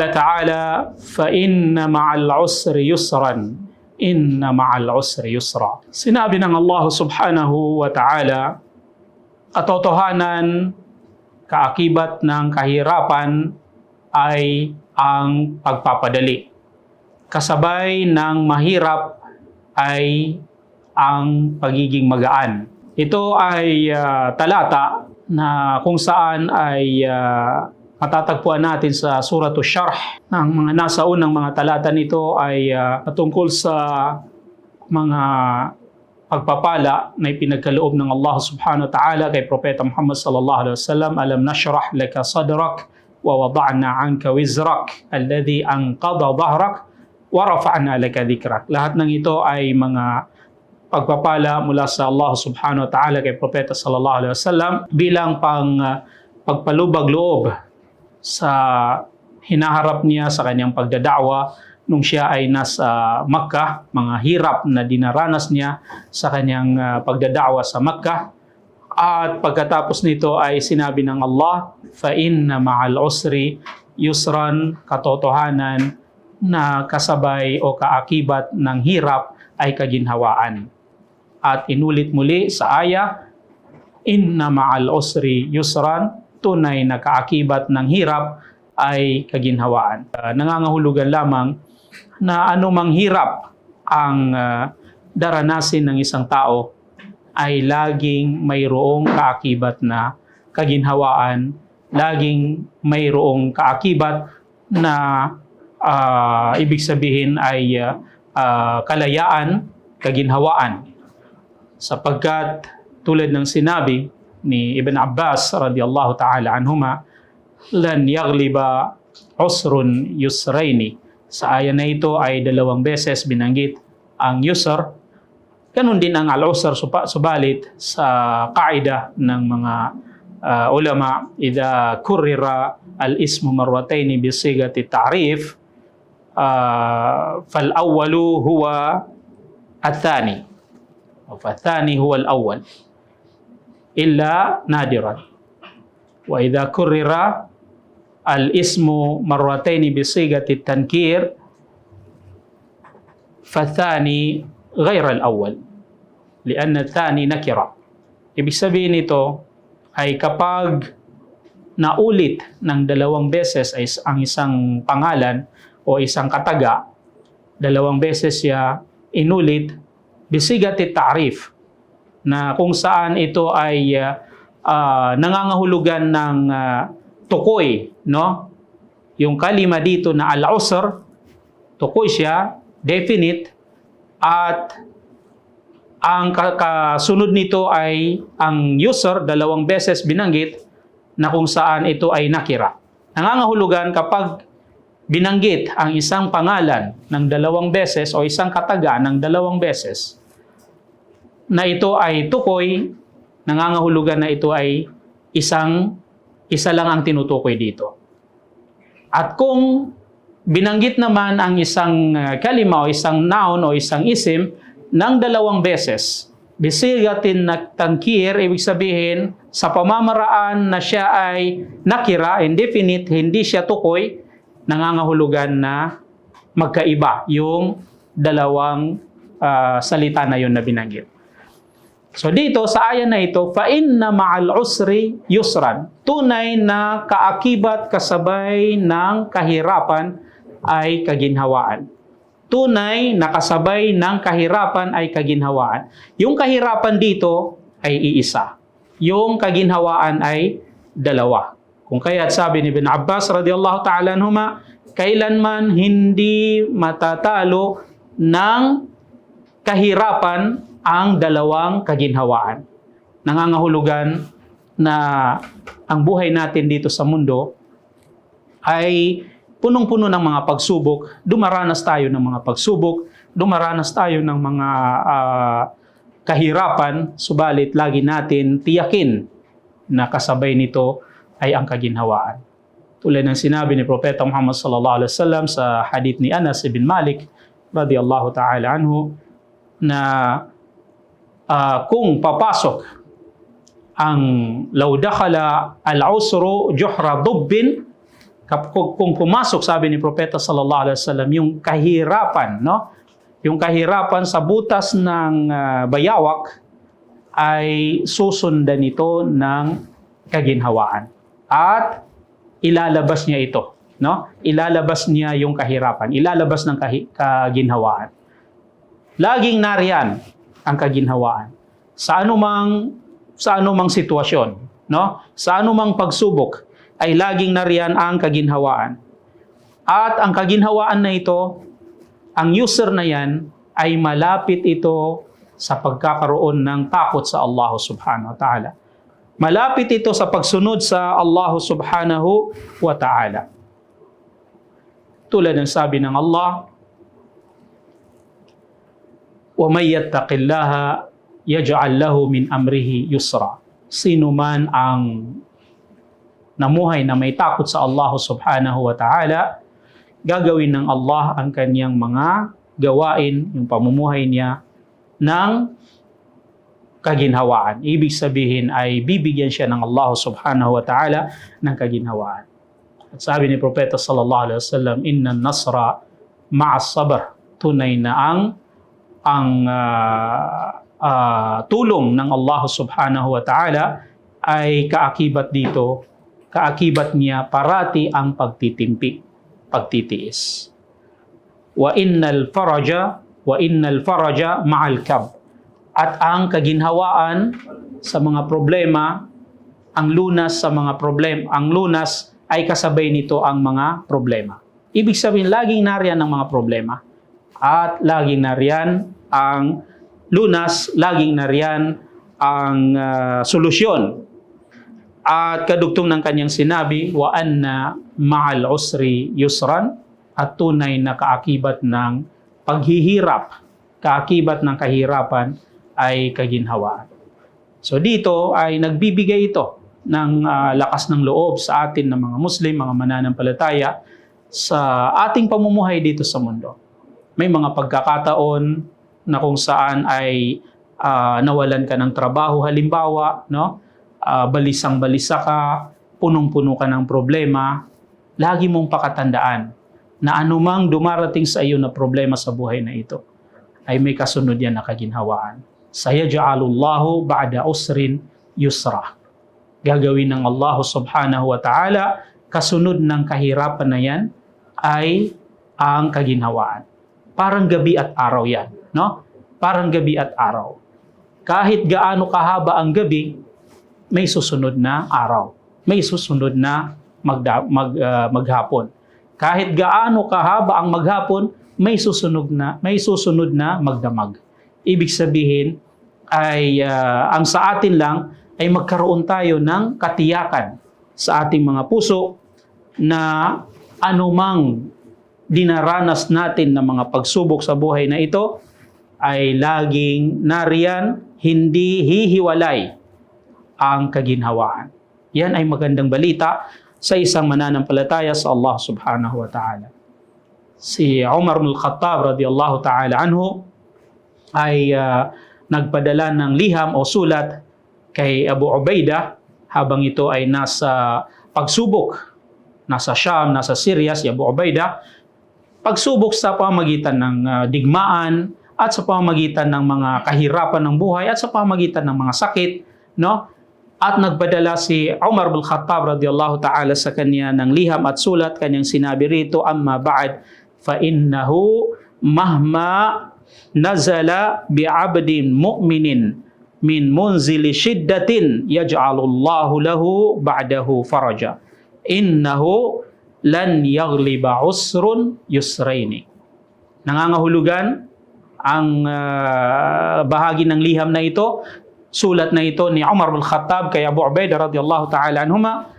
Qala ta'ala, فَإِنَّ مَعَ الْعُسْرِ يُسْرًا إِنَّ مَعَ الْعُسْرِ يُسْرًا. Sinabi ng Allah subhanahu wa ta'ala, katotohanan, kaakibat ng kahirapan ay ang pagpapadali. Kasabay ng mahirap ay ang pagiging magaan. Ito ay talata na kung saan ay matatagpuan natin sa Suratul Sharh. Ang mga nasa unang mga talata nito ay patungkol sa mga pagpapala na ipinagkaloob ng Allah subhanahu wa ta'ala kay Propeta Muhammad sallallahu alaihi wasallam. Alam nashrah laka sadrak wa wada'na anka wizrak alladhi anqadha dhahrak wa rafa'na laka dhikrak. Lahat ng ito ay mga pagpapala mula sa Allah subhanahu wa ta'ala kay Propeta sallallahu alaihi wasallam bilang pagpalubag loob sa hinaharap niya sa kanyang pagdada'wa nung siya ay nasa Makkah, mga hirap na dinaranas niya sa kanyang pagdada'wa sa Makkah. At pagkatapos nito ay sinabi ng Allah, فَإِنَّ مَعَ الْعُسْرِ يُسْرًا, katotohanan na kasabay o kaakibat ng hirap ay kaginhawaan. At inulit muli sa aya, inna ma'al usri yusran, tunay na kaakibat ng hirap ay kaginhawaan. Nangangahulugan lamang na anumang hirap ang daranasin ng isang tao ay laging mayroong kaakibat na kaginhawaan, laging mayroong kaakibat na ibig sabihin ay kalayaan, kaginhawaan. Sapagkat tulad ng sinabi ni Ibn Abbas radiyallahu ta'ala anhuma, lan yagliba usrun yusraini. Sa aya na ito ay 2 beses binanggit ang yusr. Ganun din ang al-usr, subalit sa kaida ng mga ulama, idha kurrira al-ismu marrataini bisigati ta'rif, fal-awwalu huwa at-thani. فالثاني هو الأول إلا نادرا وإذا كرر الاسم مرتين بصيغة التنكير فالثاني غير الأول لأن الثاني نكرة. Ibig sabihin nito ay kapag naulit ng 2 beses ay ang isang pangalan o isang kataga, 2 beses siya inulit bisigati ta'rif, na kung saan ito ay nangangahulugan ng tukoy, no? Yung kalima dito na al-usr, tukoy siya, definite, at ang kasunod nito ay ang yusr, 2 beses binanggit, na kung saan ito ay nakira. Nangangahulugan kapag binanggit ang isang pangalan ng 2 beses o isang kataga ng 2 beses, na ito ay tukoy, nangangahulugan na ito ay isa lang ang tinutukoy dito. At kung binanggit naman ang isang kalima o isang noun o isang isim ng 2 beses, bisigatin na tangkir, ibig sabihin sa pamamaraan na siya ay nakira, indefinite, hindi siya tukoy, nangangahulugan na magkaiba yung 2 salita na yun na binanggit. So dito sa aya na ito, fa inna ma'al usri yusran, tunay na kaakibat kasabay ng kahirapan ay kaginhawaan. Tunay na kasabay ng kahirapan ay kaginhawaan. Yung kahirapan dito ay iisa. Yung kaginhawaan ay 2. Kung kaya't sabi ni Ibn Abbas radiyallahu ta'ala anhuma, kailanman hindi matatalo ng kahirapan ang 2 kaginhawaan. Nangangahulugan na ang buhay natin dito sa mundo ay punong-puno ng mga pagsubok. Dumaranas tayo ng mga pagsubok, dumaranas tayo ng mga kahirapan, subalit lagi natin tiyakin na kasabay nito ay ang kaginhawaan. Tulad ng sinabi ni Propeta Muhammad sallallahu alaihi wasallam sa hadith ni Anas ibn Malik radiyallahu ta'ala anhu, na kung papasok ang law dakhala al-usru juhra dubbin kung pumasok, sabi ni Propeta sallallahu alaihi wasallam, yung kahirapan, no? Yung kahirapan sa butas ng bayawak ay susundan ito ng kaginhawaan. At ilalabas niya ito, no? Ilalabas niya yung kahirapan, ilalabas ng kaginhawaan. Laging nariyan ang kaginhawaan. Sa anumang sitwasyon, no? Sa anumang pagsubok ay laging nariyan ang kaginhawaan. At ang kaginhawaan na ito, ang user na yan ay malapit ito sa pagkakaroon ng takot sa Allah subhanahu wa ta'ala. Malapit ito sa pagsunod sa Allah subhanahu wa ta'ala. Tulad ng sabi ng Allah, وَمَنْ يَتَّقِ اللَّهَ يَجْعَلْ لَهُ مِنْ أَمْرِهِ يُسْرًا. Sino man ang namuhay na may takot sa Allah subhanahu wa ta'ala, gagawin ng Allah ang kanyang mga gawain, yung pamumuhay niya, ng kaginhawaan. Ibig sabihin ay bibigyan siya ng Allah subhanahu wa ta'ala ng kaginhawaan. At sabi ni Propeta sallallahu alaihi wasallam, inna nasra ma'as sabr. Tunay na ang tulong ng Allah subhanahu wa ta'ala ay kaakibat dito, kaakibat niya parati ang pagtitiis. Wa innal faraja ma'al kab. At ang kaginhawaan sa mga problema, ang lunas sa mga problema, ang lunas ay kasabay nito ang mga problema. Ibig sabihin, laging nariyan ang mga problema. At laging nariyan ang lunas, laging nariyan ang solusyon. At kadugtong ng kanyang sinabi, wa anna ma'al usri yusran, at tunay na kaakibat ng paghihirap, kaakibat ng kahirapan ay kaginhawaan. So dito ay nagbibigay ito ng lakas ng loob sa atin ng mga Muslim, mga mananampalataya sa ating pamumuhay dito sa mundo. May mga pagkakataon na kung saan ay nawalan ka ng trabaho, halimbawa, no? Balisang-balisa ka, punong-puno ka ng problema, lagi mong pakatandaan na anumang dumarating sa iyo na problema sa buhay na ito, ay may kasunod yan na kaginhawaan. Sayaj'alullahu ba'da usrin yusra. Gagawin ng Allah subhanahu wa ta'ala, kasunod ng kahirapan na yan, ay ang kaginhawaan. Parang gabi at araw yan, no? Parang gabi at araw. Kahit gaano kahaba ang gabi, may susunod na araw. May susunod na maghapon. Kahit gaano kahaba ang maghapon, may susunod na magdamag. Ibig sabihin ay ang sa atin lang ay magkaroon tayo ng katiyakan sa ating mga puso na anumang dinaranas natin na mga pagsubok sa buhay na ito ay laging nariyan, hindi hihiwalay ang kaginhawaan. Yan ay magandang balita sa isang mananampalataya sa Allah subhanahu wa ta'ala. Si Umar ibn al-Khattab radiyallahu ta'ala anhu ay nagpadala ng liham o sulat kay Abu Ubaidah habang ito ay nasa pagsubok, nasa Sham, nasa Syria, si Abu Ubaidah, pagsubok sa pamamagitan ng digmaan at sa pamamagitan ng mga kahirapan ng buhay at sa pamamagitan ng mga sakit, no? At nagpadala si Umar ibn Khattab radiyallahu ta'ala sa kanya ng liham at sulat, kanyang sinabi rito, amma ba'd fa innahu mahma nazala bi'abdin mu'minin min munzili shiddatin yaj'alullahu lahu ba'dahu faraja. Innahu lan yaghliba usrun yusraini. Nangangahulugan ang bahagi ng liham na ito, sulat na ito ni Umar ibn Khattab kay Abu Ubaidah radiyallahu ta'ala anhuma,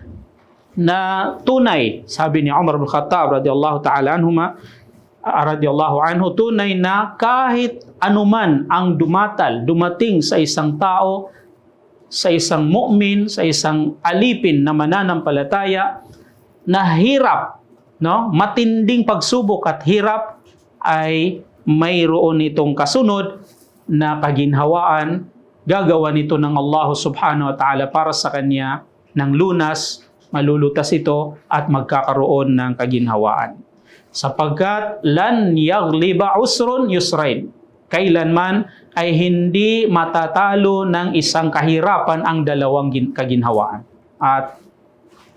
na tunay, sabi ni Umar ibn Khattab radiyallahu ta'ala anhuma, radiyallahu anhu, tunay na kahit anuman ang dumating sa isang tao, sa isang mu'min, sa isang alipin na mananampalataya, na hirap, no? Matinding pagsubok at hirap, ay mayroon itong kasunod na kaginhawaan. Gagawa nito ng Allah subhanahu wa ta'ala para sa kanya ng lunas malulutas ito at magkakaroon ng kaginhawaan. Sapagkat lan yagliba usrun yusrain. Kailanman ay hindi matatalo ng isang kahirapan ang dalawang kaginhawaan. At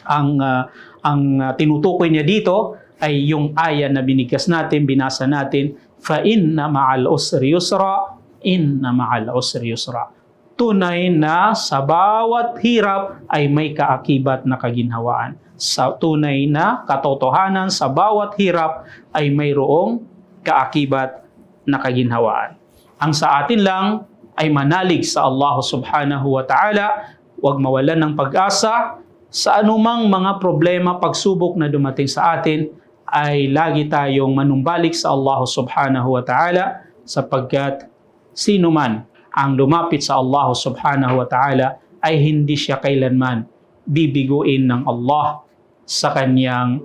ang tinutukoy niya dito ay yung aya na binasa natin, fa inna ma'al usri yusra, inna ma'al usri yusra. Tunay na sa bawat hirap ay may kaakibat na kaginhawaan. Sa tunay na katotohanan, sa bawat hirap ay mayroong kaakibat na kaginhawaan. Ang sa atin lang ay manalig sa Allah subhanahu wa ta'ala, huwag mawalan ng pag-asa. Sa anumang mga problema, pagsubok na dumating sa atin, ay lagi tayong manumbalik sa Allah subhanahu wa ta'ala, sapagkat sino man ang lumapit sa Allah subhanahu wa ta'ala ay hindi siya kailanman bibiguin ng Allah sa kanyang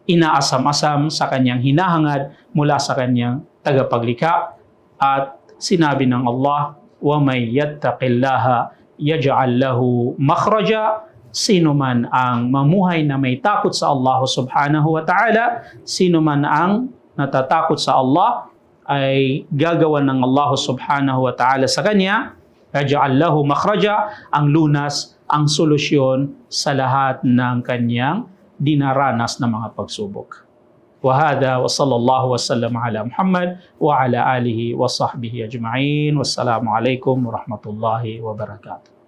inaasam-asam, sa kanyang hinahangad mula sa kanyang tagapaglikha. At sinabi ng Allah, وَمَنْ يَتَّقِ اللَّهَ يَجْعَلْ لَهُ مَخْرَجًا. Sino man ang mamuhay na may takot sa Allah subhanahu wa ta'ala, sino man ang natatakot sa Allah, ay gagawa ng Allah subhanahu wa ta'ala sa kanya, yaj'al lahu makhraja, ang lunas, ang solusyon sa lahat ng kanyang dinaranas na mga pagsubok. Wa hada wa sallallahu wa sallam ala Muhammad wa ala alihi wa sahbihi ajma'in. Wassalamu alaikum wa rahmatullahi wa barakatuh.